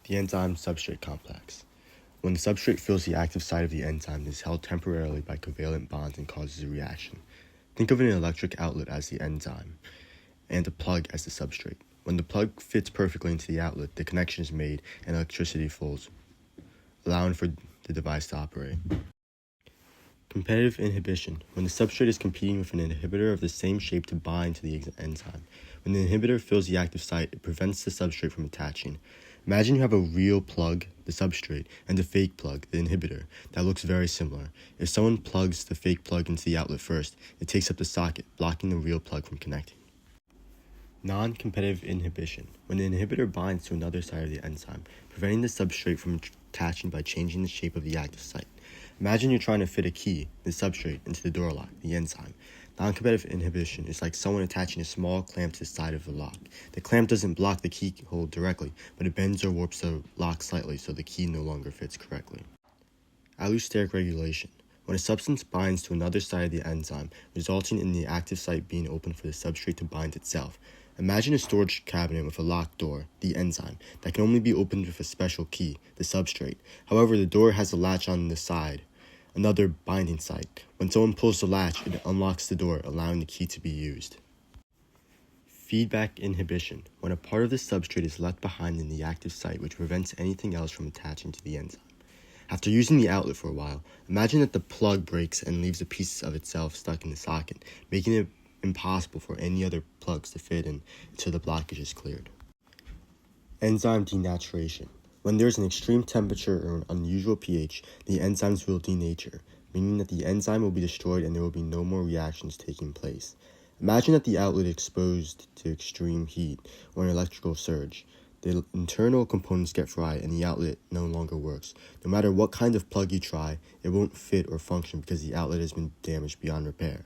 The enzyme substrate complex. When the substrate fills the active site of the enzyme, it is held temporarily by covalent bonds and causes a reaction. Think of an electric outlet as the enzyme and a plug as the substrate. When the plug fits perfectly into the outlet, the connection is made and electricity flows, allowing for the device to operate. Competitive inhibition. When the substrate is competing with an inhibitor of the same shape to bind to the enzyme. When the inhibitor fills the active site, it prevents the substrate from attaching. Imagine you have a real plug, the substrate, and a fake plug, the inhibitor, that looks very similar. If someone plugs the fake plug into the outlet first, it takes up the socket, blocking the real plug from connecting. Non-competitive inhibition. When the inhibitor binds to another site of the enzyme, preventing the substrate from attaching by changing the shape of the active site. Imagine you're trying to fit a key, the substrate, into the door lock, the enzyme. Non-competitive inhibition is like someone attaching a small clamp to the side of the lock. The clamp doesn't block the keyhole directly, but it bends or warps the lock slightly so the key no longer fits correctly. Allosteric regulation. When a substance binds to another site of the enzyme, resulting in the active site being open for the substrate to bind itself. Imagine a storage cabinet with a locked door, the enzyme, that can only be opened with a special key, the substrate. However, the door has a latch on the side, another binding site. When someone pulls the latch, it unlocks the door, allowing the key to be used. Feedback inhibition. When a part of the substrate is left behind in the active site, which prevents anything else from attaching to the enzyme. After using the outlet for a while, imagine that the plug breaks and leaves a piece of itself stuck in the socket, making it impossible for any other plugs to fit in until the blockage is cleared. Enzyme denaturation. When there is an extreme temperature or an unusual pH, the enzymes will denature, meaning that the enzyme will be destroyed and there will be no more reactions taking place. Imagine that the outlet is exposed to extreme heat or an electrical surge. The internal components get fried and the outlet no longer works. No matter what kind of plug you try, it won't fit or function because the outlet has been damaged beyond repair.